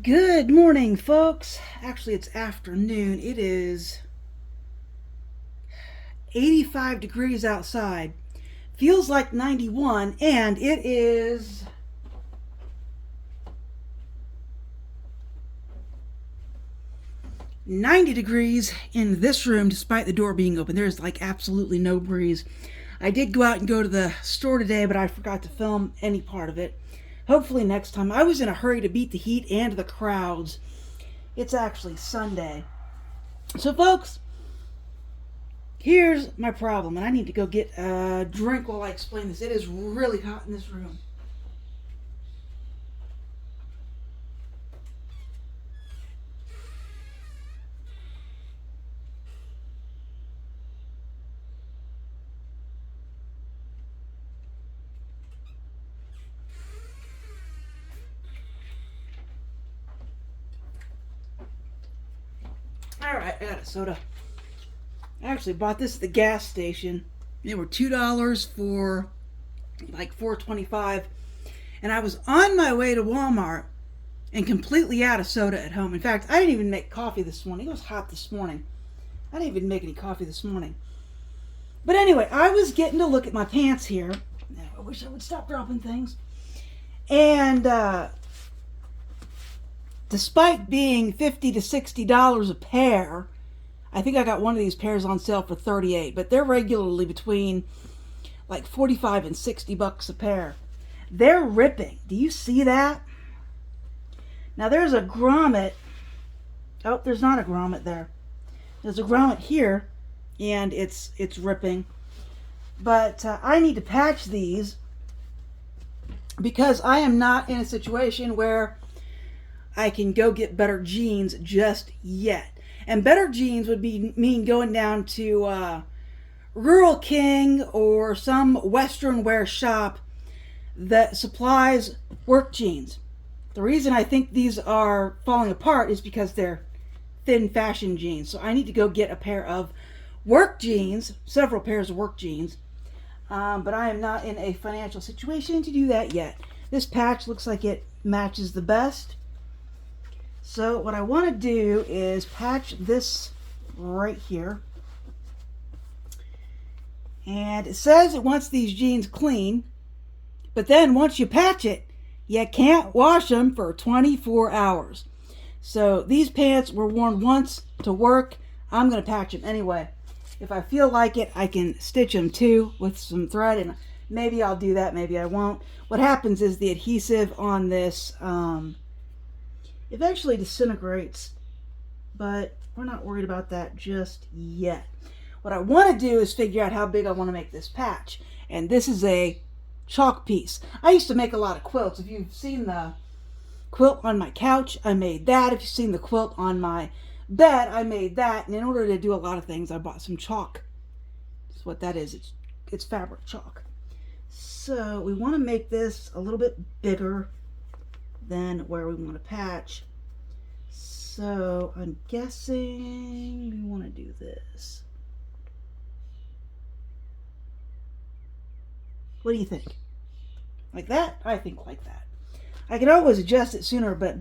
Good morning, folks. Actually, it's afternoon. It is 85 degrees outside. Feels like 91, and it is 90 degrees in this room despite the door being open. There's like absolutely no breeze. I did go out and go to the store today, but I forgot to film any part of it. Hopefully next time. I was in a hurry to beat the heat and the crowds. It's actually Sunday. So, folks, here's my problem, and I need to go get a drink while I explain this. It is really hot in this room. Alright, I got a soda. I actually bought this at the gas station. They were $2 for like $4.25. And I was on my way to Walmart and completely out of soda at home. In fact, I didn't even make coffee this morning. It was hot this morning. I didn't even make any coffee this morning. But anyway, I was getting to look at my pants here. I wish I would stop dropping things. And despite being $50 to $60 a pair, I think I got one of these pairs on sale for $38, but they're regularly between like $45 and $60 a pair. They're ripping. Do you see that? Now there's a grommet. Oh, there's not a grommet there. There's a grommet here, and it's ripping. But I need to patch these because I am not in a situation where I can go get better jeans just yet. And better jeans would mean going down to Rural King or some Western wear shop that supplies work jeans. The reason I think these are falling apart is because they're thin fashion jeans. So I need to go get a pair of work jeans, several pairs of work jeans. But I am not in a financial situation to do that yet. This patch looks like it matches the best. So what I want to do is patch this right here. And it says it wants these jeans clean, but then once you patch it, you can't wash them for 24 hours. So these pants were worn once to work. I'm going to patch them anyway. If I feel like it, I can stitch them too with some thread, and maybe I'll do that, maybe I won't. What happens is the adhesive on this eventually disintegrates, but we're not worried about that just yet. What I want to do is figure out how big I want to make this patch, and this is a chalk piece. I used to make a lot of quilts. If you've seen the quilt on my couch, I made that. If you've seen the quilt on my bed, I made that. And in order to do a lot of things, I bought some chalk. That's what that is. It's fabric chalk. So we want to make this a little bit bigger than where we want to patch. So I'm guessing we want to do this. What do you think? Like that? I think like that. I can always adjust it sooner, but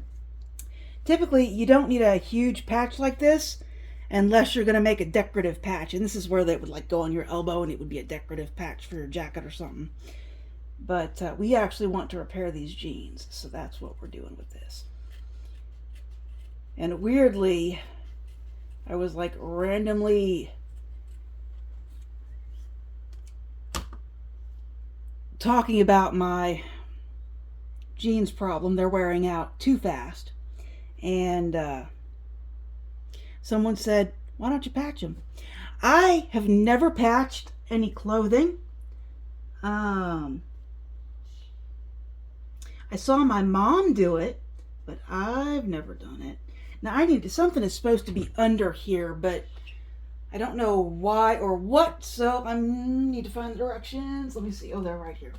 typically you don't need a huge patch like this unless you're going to make a decorative patch. And this is where they would like go on your elbow and it would be a decorative patch for your jacket or something. But we actually want to repair these jeans, so that's what we're doing with this. And weirdly, I was like randomly talking about my jeans problem. They're wearing out too fast. And someone said, why don't you patch them? I have never patched any clothing. I saw my mom do it, but I've never done it. Now I need to, something is supposed to be under here, but I don't know why or what, so I need to find the directions. Let me see. Oh, they're right here.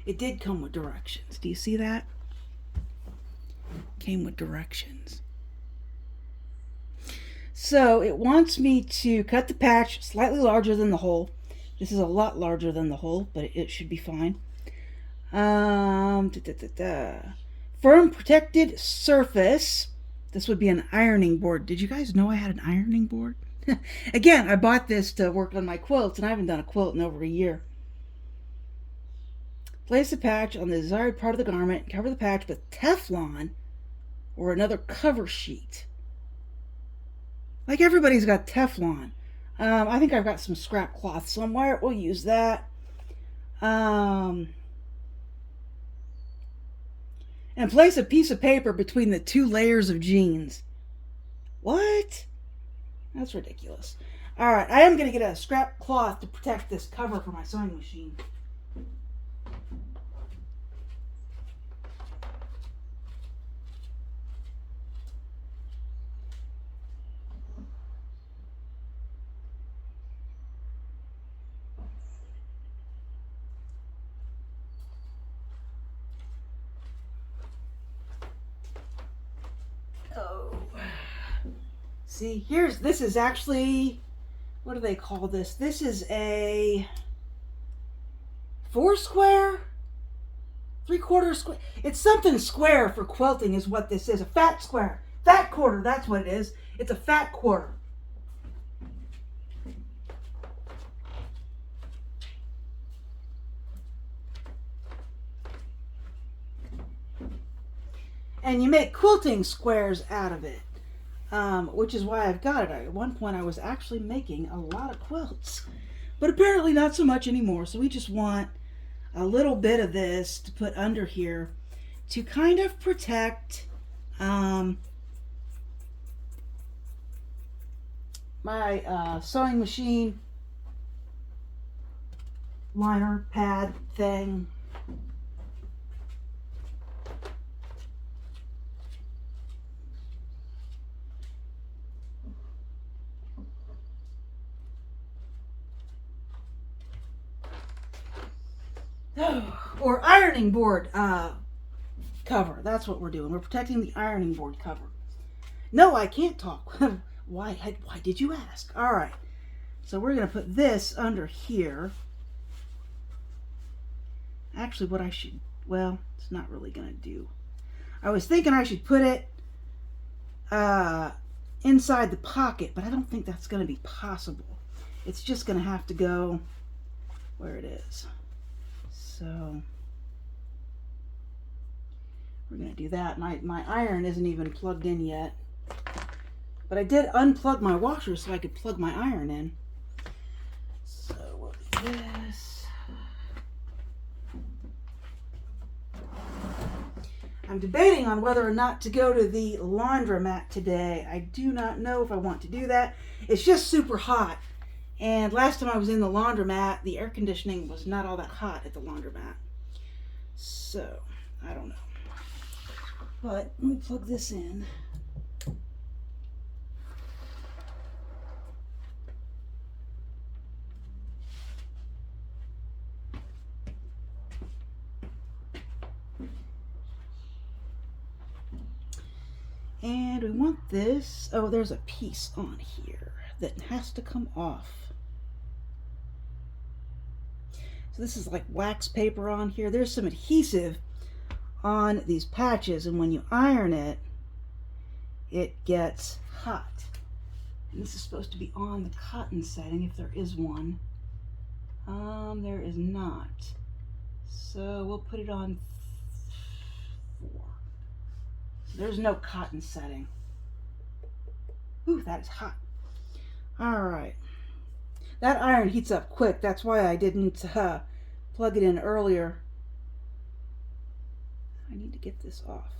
It did come with directions. Do you see that? Came with directions. So it wants me to cut the patch slightly larger than the hole. This is a lot larger than the hole, but it should be fine. Firm protected surface. This would be an ironing board. Did you guys know I had an ironing board? Again, I bought this to work on my quilts, and I haven't done a quilt in over a year. Place the patch on the desired part of the garment. Cover the patch with Teflon or another cover sheet. Like everybody's got Teflon. I think I've got some scrap cloth somewhere. We'll use that. And place a piece of paper between the two layers of jeans. What? That's ridiculous. Alright, I am going to get a scrap cloth to protect this cover for my sewing machine. See, this is actually, what do they call this? This is a 4 square? 3/4 square? It's something square for quilting is what this is. A fat square. Fat quarter, that's what it is. It's a fat quarter. And you make quilting squares out of it. Which is why I've got it. At one point I was actually making a lot of quilts, but apparently not so much anymore. So we just want a little bit of this to put under here to kind of protect my sewing machine liner pad thing. Or ironing board cover. That's what we're doing. We're protecting the ironing board cover. No, I can't talk. Why did you ask? All right. So we're going to put this under here. Actually, what I should, well, it's not really going to do. I was thinking I should put it inside the pocket, but I don't think that's going to be possible. It's just going to have to go where it is. So we're going to do that. My iron isn't even plugged in yet. But I did unplug my washer so I could plug my iron in. So we'll do this. I'm debating on whether or not to go to the laundromat today. I do not know if I want to do that. It's just super hot. And last time I was in the laundromat, the air conditioning was not all that hot at the laundromat. So, I don't know. But let me plug this in. And we want this. Oh, there's a piece on here that has to come off. So this is like wax paper on here. There's some adhesive on these patches, and when you iron it, it gets hot. And this is supposed to be on the cotton setting, if there is one. There is not. So we'll put it on 4. So there's no cotton setting. Ooh, that is hot. All right. That iron heats up quick. That's why I didn't plug it in earlier. I need to get this off.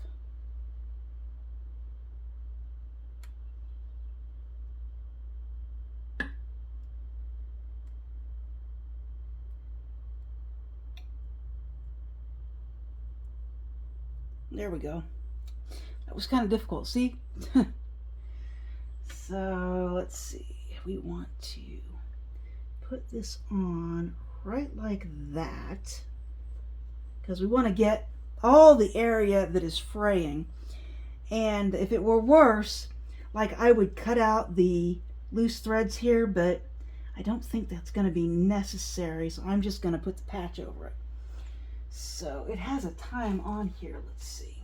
There we go. That was kind of difficult. See? So let's see. We want to put this on right like that, because we want to get all the area that is fraying. And if it were worse, like, I would cut out the loose threads here, but I don't think that's going to be necessary, so I'm just going to put the patch over it. So it has a time on here. Let's see.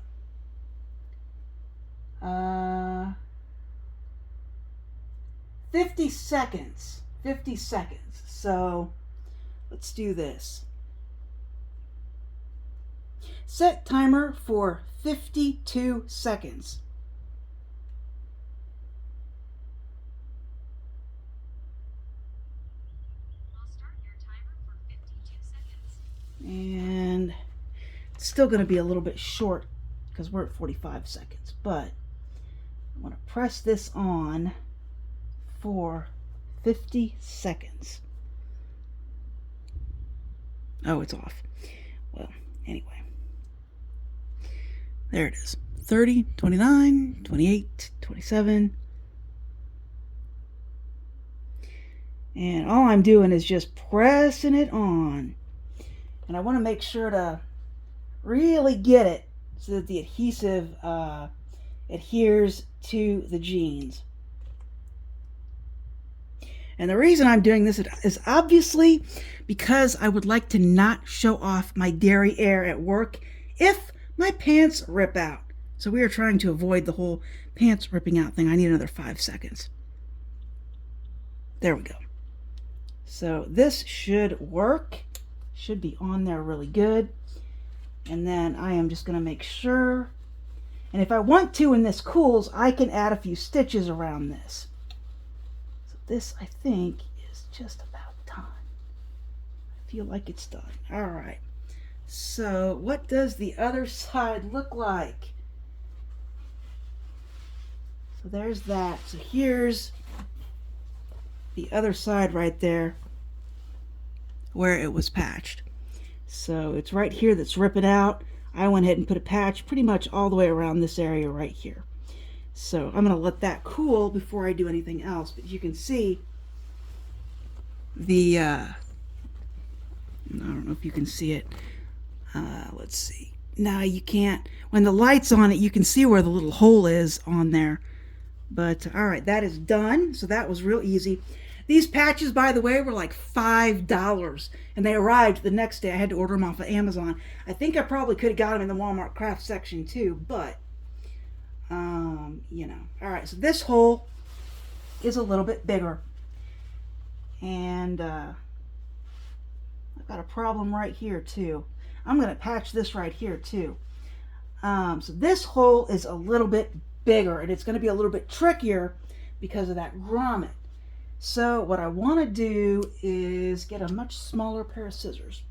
50 seconds. 50 seconds. So let's do this. Set timer for 52 seconds. I'll start your timer for 52 seconds. And it's still going to be a little bit short because we're at 45 seconds. But I'm going to press this on for 50 seconds. Oh, it's off. Well, anyway. There it is. 30, 29, 28, 27. And all I'm doing is just pressing it on. And I want to make sure to really get it so that the adhesive adheres to the jeans. And the reason I'm doing this is obviously because I would like to not show off my derriere at work if my pants rip out. So we are trying to avoid the whole pants ripping out thing. I need another 5 seconds. There we go. So this should work. Should be on there really good. And then I am just going to make sure. And if I want to, when this cools, I can add a few stitches around this. So this, I think, is just about done. I feel like it's done. All right. So what does the other side look like? So there's that. So here's the other side right there where it was patched. So it's right here that's ripping out. I went ahead and put a patch pretty much all the way around this area right here. So I'm going to let that cool before I do anything else. But you can see the, I don't know if you can see it. Let's see. No, you can't. When the light's on it, you can see where the little hole is on there. But all right, that is done. So that was real easy. These patches, by the way, were like $5, and they arrived the next day. I had to order them off of Amazon. I think I probably could have got them in the Walmart craft section too, but you know. All right, so this hole is a little bit bigger, and I've got a problem right here too. I'm going to patch this right here too. So this hole is a little bit bigger, and it's going to be a little bit trickier because of that grommet. So what I want to do is get a much smaller pair of scissors.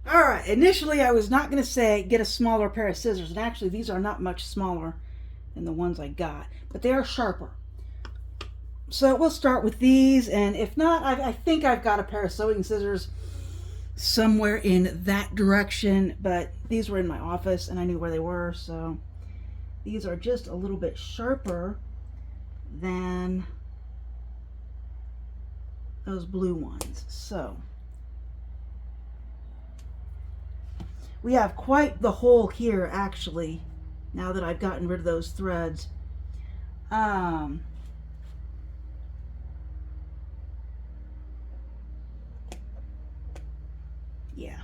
All right, initially I was not going to say get a smaller pair of scissors, and actually these are not much smaller than the ones I got, but they are sharper. So we'll start with these, and if not, I think I've got a pair of sewing scissors somewhere in that direction, but these were in my office and I knew where they were, so these are just a little bit sharper than those blue ones. So we have quite the hole here, actually, now that I've gotten rid of those threads. Yeah,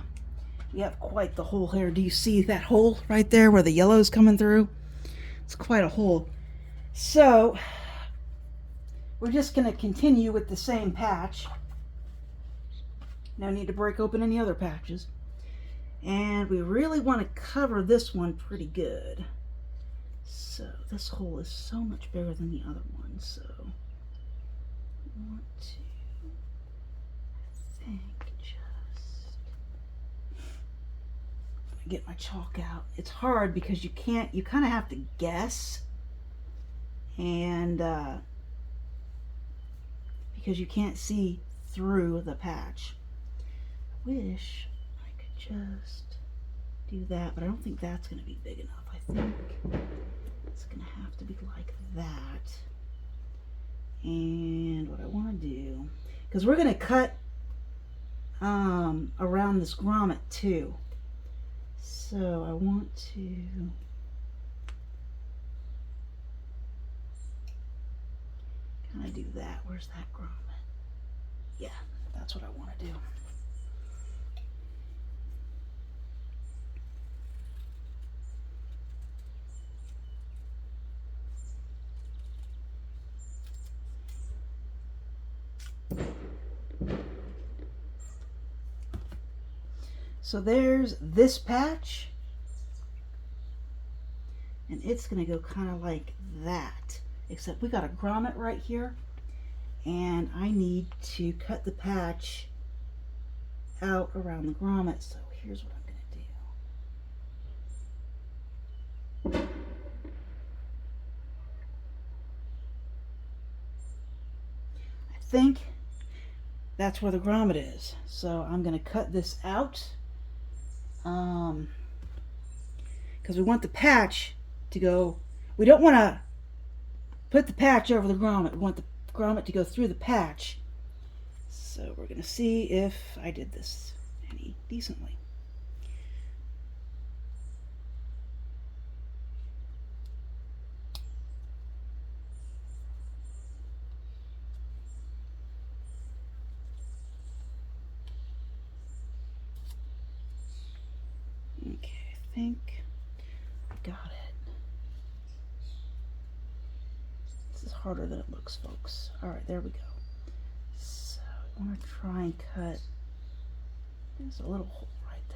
we have quite the hole here. Do you see that hole right there where the yellow's coming through? It's quite a hole. So we're just going to continue with the same patch. No need to break open any other patches. And we really want to cover this one pretty good. So this hole is so much bigger than the other one. So I want to, I think, just get my chalk out. It's hard because you can't, you kind of have to guess. And because you can't see through the patch. I wish I could just do that, but I don't think that's going to be big enough. I think it's going to have to be like that. And what I want to do because we're going to cut around this grommet too. So I want to kind of do that. Where's that grommet? Yeah, that's what I want to do. So there's this patch, and it's going to go kind of like that, except we got a grommet right here, and I need to cut the patch out around the grommet. So here's what I'm going to do. I think that's where the grommet is. So I'm going to cut this out. Because we want the patch to go, we don't want to put the patch over the grommet. We want the grommet to go through the patch. So we're going to see if I did this any decently. Okay, I think I got it. This is harder than it looks, folks. All right, there we go. So I want to try and cut. There's a little hole right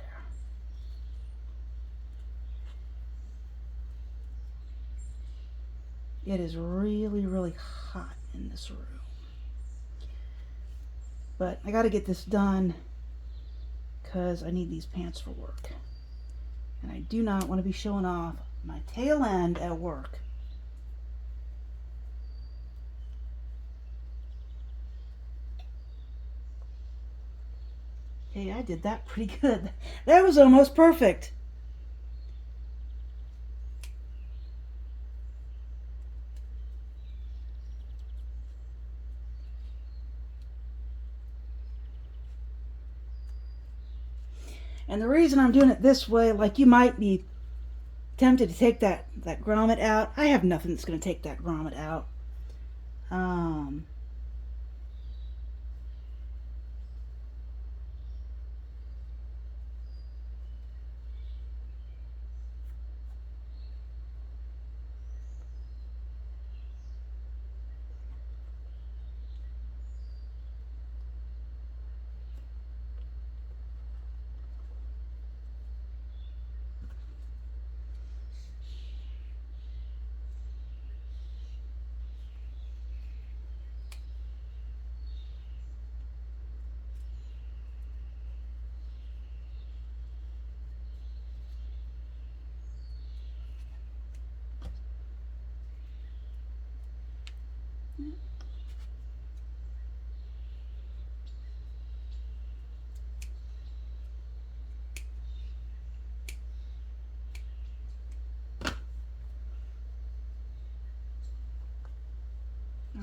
there. It is really, really hot in this room. But I got to get this done because I need these pants for work. And I do not want to be showing off my tail end at work. Hey, I did that pretty good. That was almost perfect. And the reason I'm doing it this way, like you might be tempted to take that grommet out. I have nothing that's going to take that grommet out.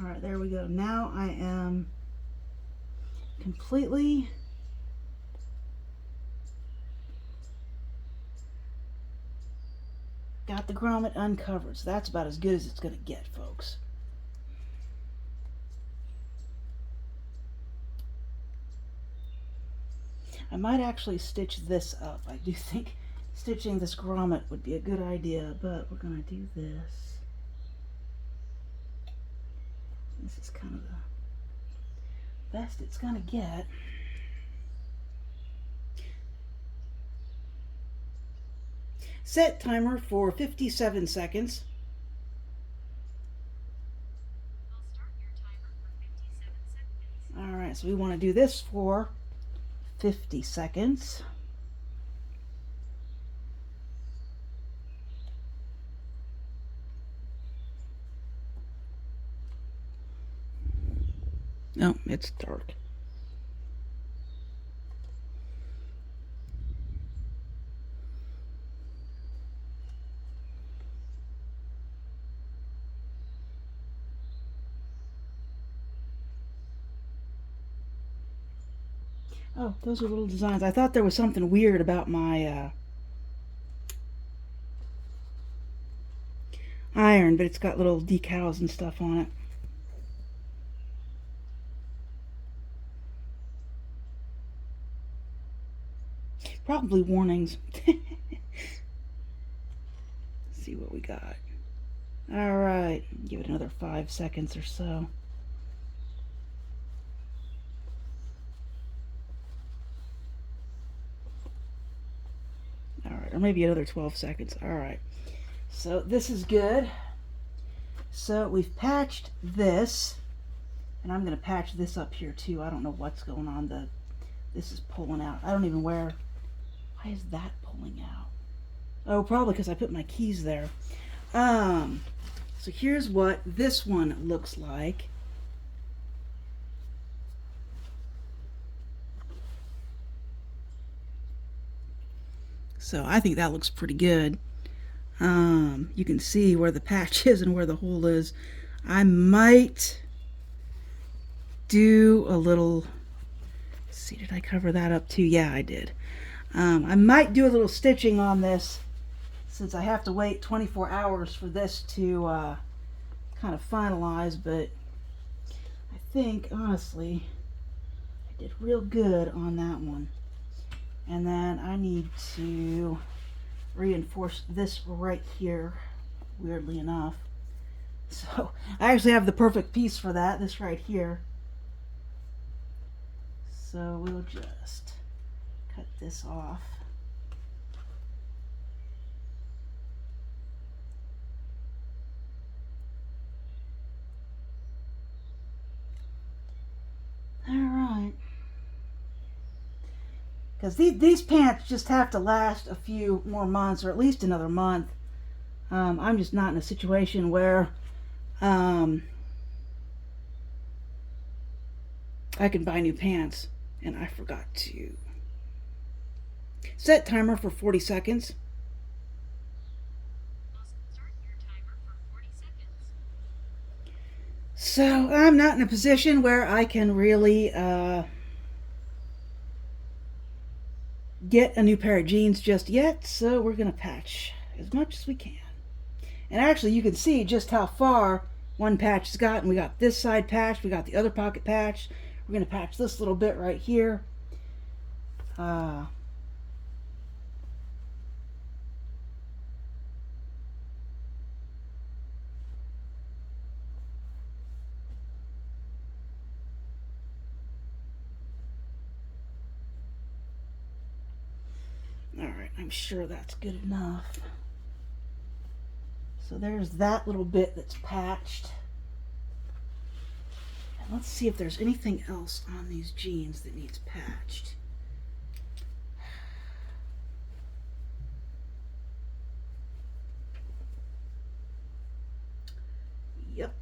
All right, there we go. Now I am completely got the grommet uncovered. So that's about as good as it's going to get, folks. I might actually stitch this up. I do think stitching this grommet would be a good idea, but we're going to do this. This is kind of the best it's going to get. Set timer for 57 seconds. I'll start your timer for 57 seconds. All right, so we want to do this for 50 seconds. Oh, it's dark. Oh, those are little designs. I thought there was something weird about my iron, but it's got little decals and stuff on it. Probably warnings. See what we got. All right, give it another 5 seconds or so. All right, or maybe another 12 seconds. All right, so this is good. So we've patched this, and I'm going to patch this up here too. I don't know what's going on. This is pulling out. I don't even where. Why is that pulling out? Oh, probably because I put my keys there. So here's what this one looks like. So I think that looks pretty good. You can see where the patch is and where the hole is. I might do a little, see, did I cover that up too? Yeah, I did. I might do a little stitching on this since I have to wait 24 hours for this to kind of finalize, but I think honestly I did real good on that one. And then I need to reinforce this right here, weirdly enough. So I actually have the perfect piece for that, this right here. So we'll just cut this off. All right. Because these pants just have to last a few more months, or at least another month. I'm just not in a situation where I can buy new pants. And I forgot to set timer for 40 seconds. Start your timer for 40 seconds. So I'm not in a position where I can really get a new pair of jeans just yet. So we're going to patch as much as we can. And actually you can see just how far one patch has gotten. We got this side patched. We got the other pocket patched. We're going to patch this little bit right here. All right, I'm sure that's good enough. So there's that little bit that's patched. And let's see if there's anything else on these jeans that needs patched. Yep.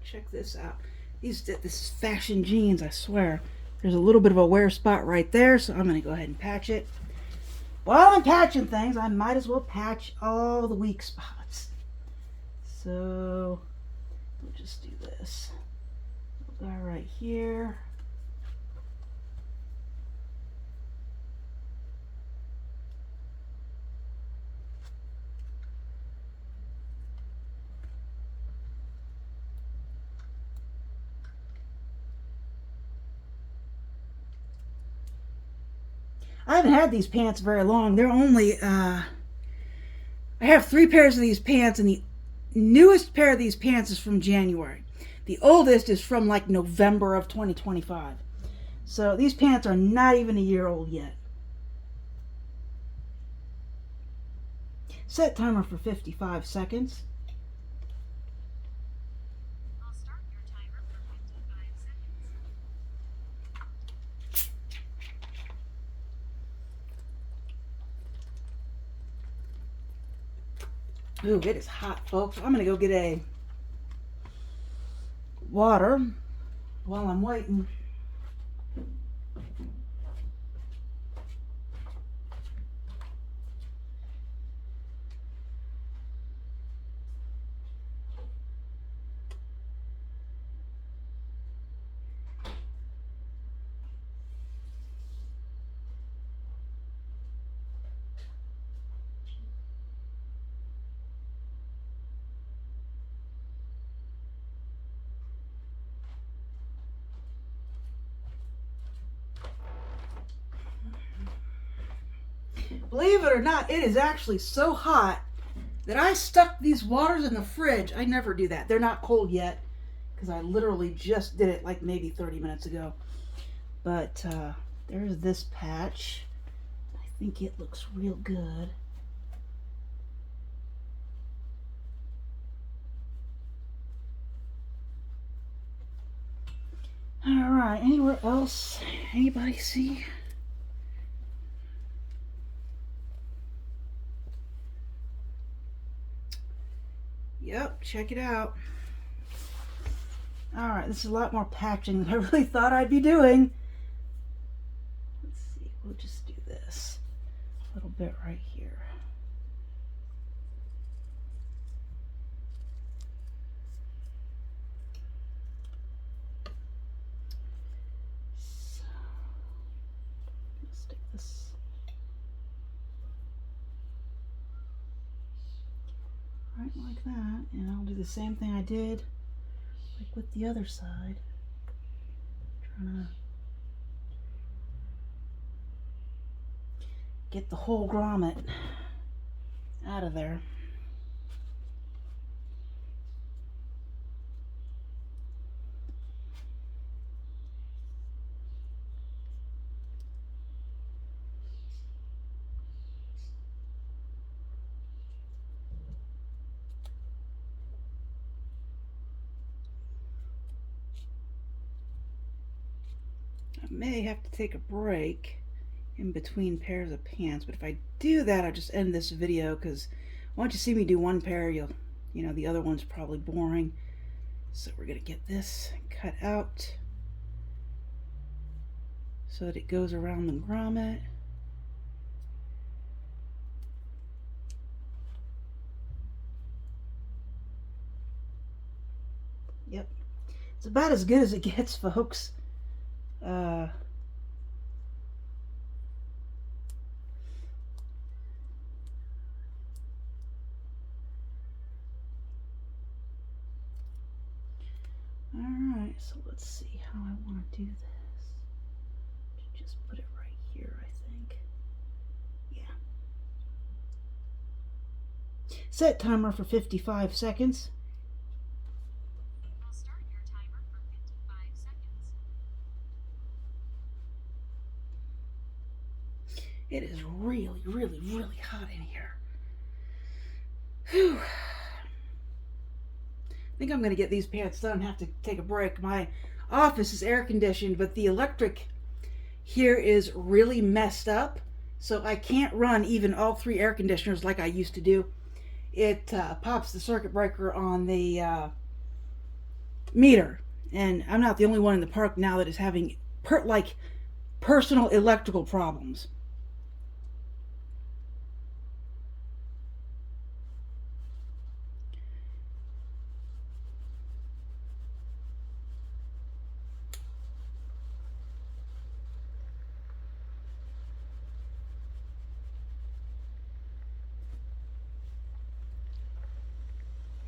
Check this out. This is fashion jeans, I swear. There's a little bit of a wear spot right there, so I'm going to go ahead and patch it. While I'm patching things, I might as well patch all the weak spots. So we'll just do this. We'll go right here. I haven't had these pants very long. They're only, I have 3 pairs of these pants, and the newest pair of these pants is from January. The oldest is from like November of 2025. So these pants are not even a year old yet. Set timer for 55 seconds. I'll start your timer for 55 seconds. Ooh, it is hot, folks. I'm going to go get a water while I'm waiting. Believe it or not, it is actually so hot that I stuck these waters in the fridge. I never do that. They're not cold yet because I literally just did it like maybe 30 minutes ago. But there's this patch. I think it looks real good. All right, anywhere else? Anybody see? Yep, check it out. All right, this is a lot more patching than I really thought I'd be doing. Let's see, we'll just do this a little bit right here. So, let's stick this right like that, and I'll do the same thing I did like with the other side. Trying to get the whole grommet out of there. I may have to take a break in between pairs of pants, but if I do that, I'll just end this video because once you see me do one pair, you know, the other one's probably boring. So we're gonna get this cut out so that it goes around the grommet. Yep, it's about as good as it gets, folks. Alright, so let's see how I want to do this. Just put it right here, I think. Yeah. Set timer for 55 seconds. I'll start your timer for 55 seconds. It is really, really, really hot in here. Whew. I think I'm going to get these pants done and have to take a break. My office is air conditioned, but the electric here is really messed up, so I can't run even all 3 air conditioners like I used to do. It pops the circuit breaker on the meter, and I'm not the only one in the park now that is having personal electrical problems.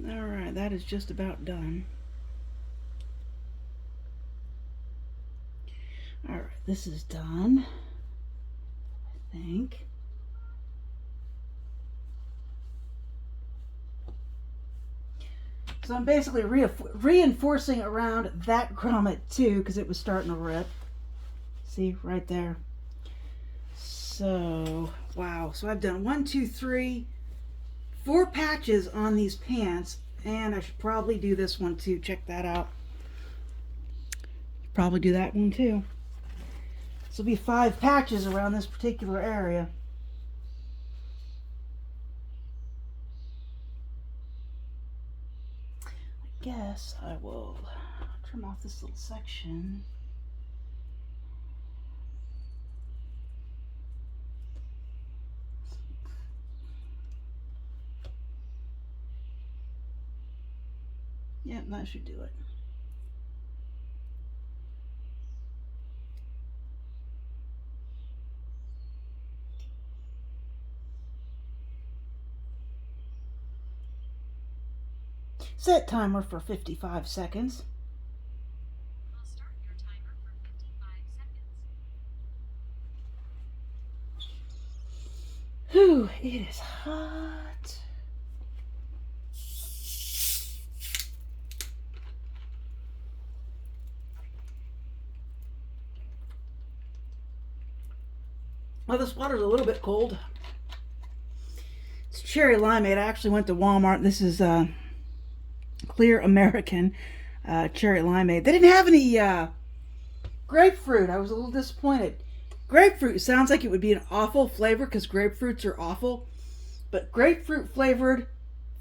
Alright, that is just about done. Alright, this is done, I think. So I'm basically reinforcing around that grommet too, because it was starting to rip. See, right there. So, wow. So I've done 1, 2, 3, 4 patches on these pants, and I should probably do this one too. Check that out. Probably do that one too. This will be 5 patches around this particular area. I guess I will trim off this little section. Yep, that should do it. Set timer for 55 seconds. I'll start your timer for 55 seconds. Whew, it is hot. Well, this water's a little bit cold. It's cherry limeade. I actually went to Walmart. This is clear American cherry limeade. They didn't have any grapefruit. I was a little disappointed. Grapefruit sounds like it would be an awful flavor because grapefruits are awful, but grapefruit flavored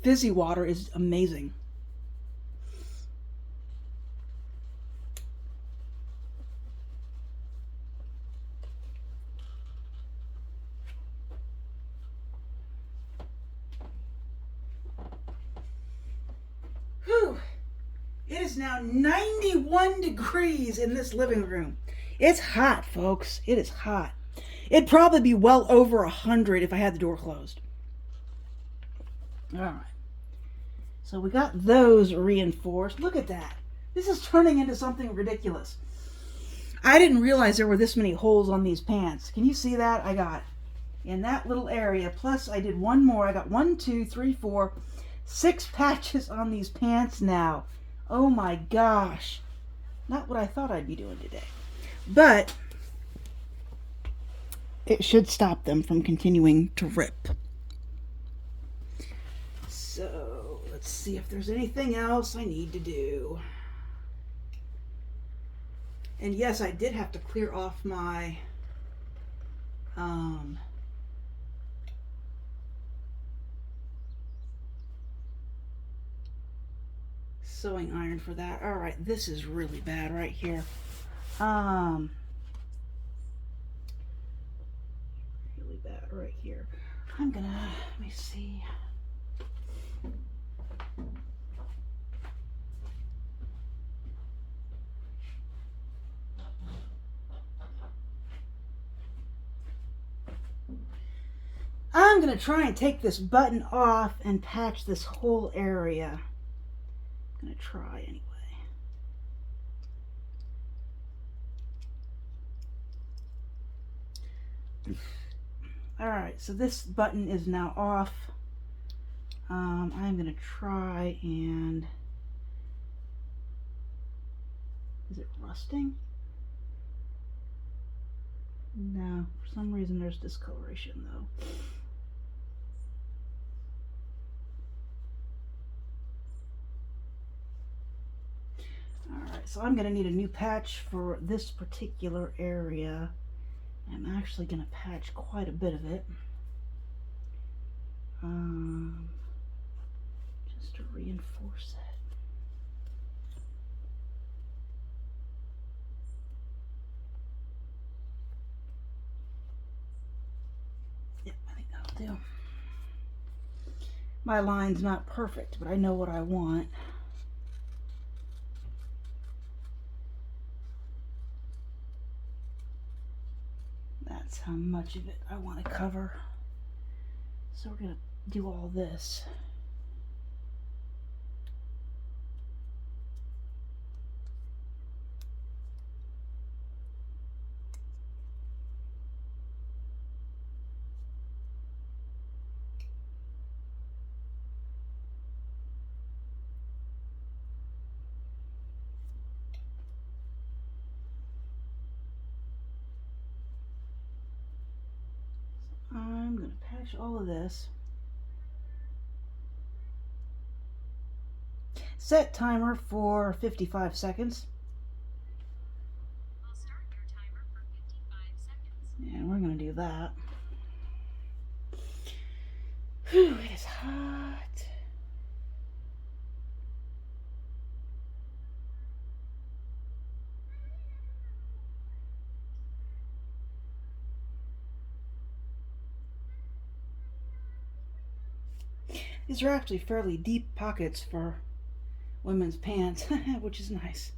fizzy water is amazing. Whew. It is now 91 degrees in this living room. It's hot, folks. It is hot. It'd probably be well over 100 if I had the door closed. All right. So we got those reinforced. Look at that. This is turning into something ridiculous. I didn't realize there were this many holes on these pants. Can you see that? I got in that little area. Plus I did one more. I got 1, 2, 3, 4, 6 patches on these pants now. Oh my gosh. Not what I thought I'd be doing today. But it should stop them from continuing to rip. So let's see if there's anything else I need to do. And yes, I did have to clear off my sewing iron for that. All right, this is really bad right here. Really bad right here. I'm gonna, let me see. I'm gonna try and take this button off and patch this whole area. I'm gonna try anyway. Alright, so this button is now off. I'm gonna try and... Is it rusting? No, for some reason there's discoloration though. Alright, so I'm going to need a new patch for this particular area. I'm actually going to patch quite a bit of it. Just to reinforce it. Yep, I think that'll do. My line's not perfect, but I know what I want. That's how much of it I want to cover. So we're going to do all this. I'm going to patch all of this. Set timer for 55 seconds. I'll start your timer for 55 seconds. And we're going to do that. Whew, it is hot. These are actually fairly deep pockets for women's pants, which is nice.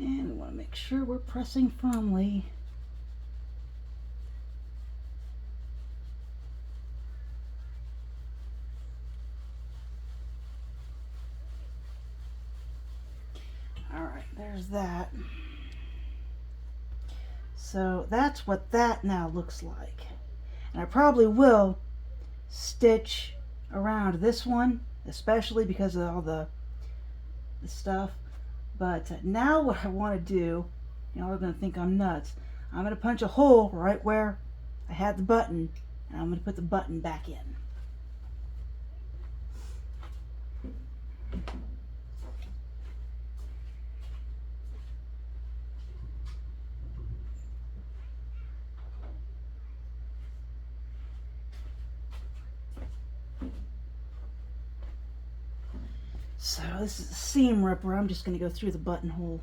And we want to make sure we're pressing firmly. Alright, there's that. So that's what that now looks like. And I probably will stitch around this one, especially because of all the stuff. But now what I want to do, y'all are going to think I'm nuts. I'm going to punch a hole right where I had the button, and I'm going to put the button back in. So this is a seam ripper. I'm just going to go through the buttonhole.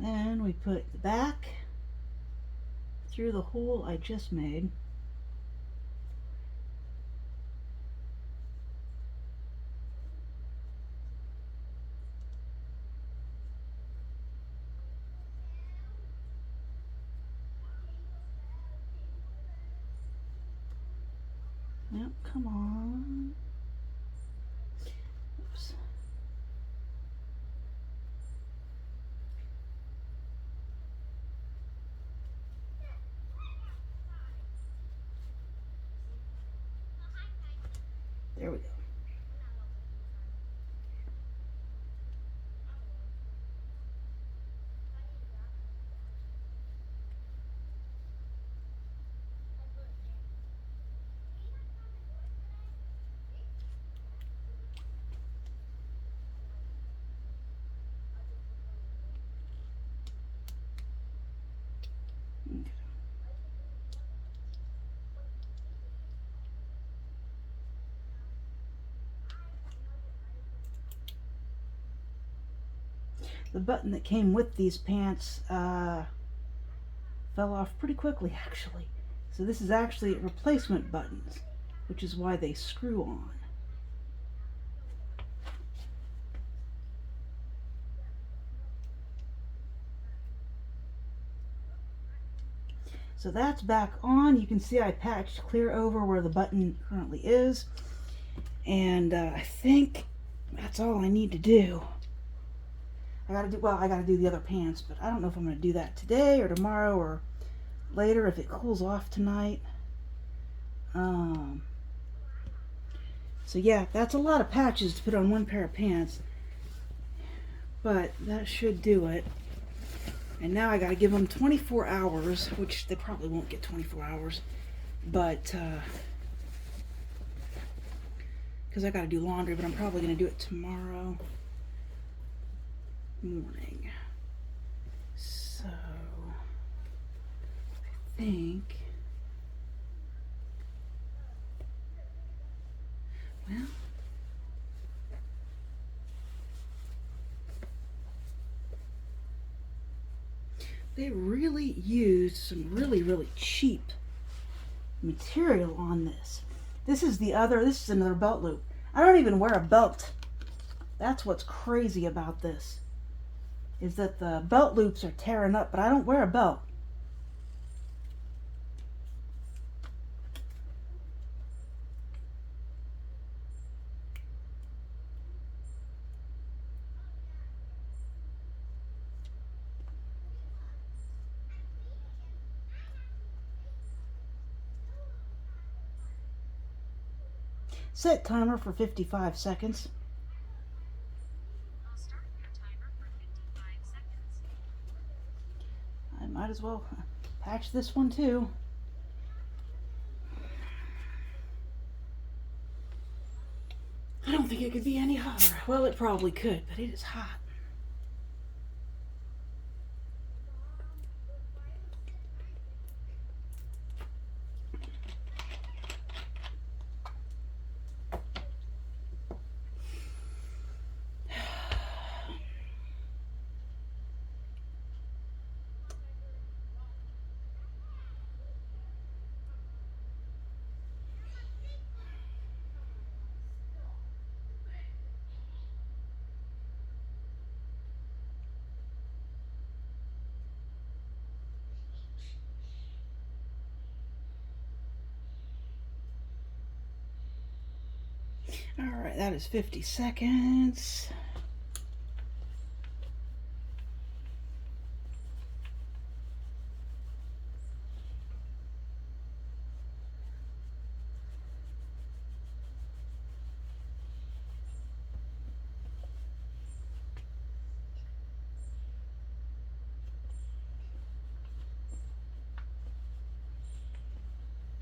Then we put the back through the hole I just made. Yep, come on. Oops. There we go. Okay. The button that came with these pants fell off pretty quickly, actually. So this is actually replacement buttons, which is why they screw on. So that's back on. You can see I patched clear over where the button currently is. And I think that's all I need to do. I gotta do the other pants, but I don't know if I'm gonna do that today or tomorrow or later if it cools off tonight. So yeah, that's a lot of patches to put on one pair of pants, but that should do it. And now I gotta give them 24 hours, which they probably won't get 24 hours, but because I gotta do laundry, but I'm probably gonna do it tomorrow morning. So I think, well, they really used some really cheap material on this. This is another belt loop. I don't even wear a belt. That's what's crazy about this, is that the belt loops are tearing up, but I don't wear a belt. Set timer for 55 seconds. I'll start your timer for 55 seconds. I might as well patch this one too. I don't think it could be any hotter. Well, it probably could, but it is hot. All right, that is 50 seconds.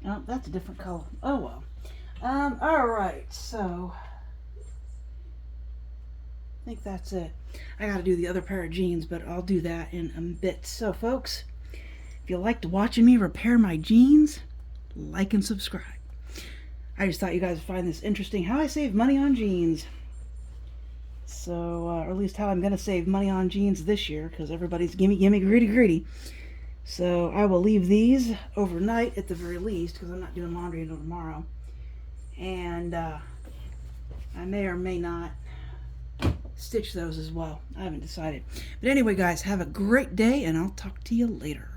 Oh, that's a different color. Oh well. All right, so I think that's it. I gotta do the other pair of jeans, but I'll do that in a bit. So, folks, if you liked watching me repair my jeans, like and subscribe. I just thought you guys would find this interesting, how I save money on jeans. So, or at least how I'm gonna save money on jeans this year, because everybody's gimme, greedy. So I will leave these overnight at the very least, because I'm not doing laundry until tomorrow. And I may or may not stitch those as well. I haven't decided. But anyway, guys, have a great day, and I'll talk to you later.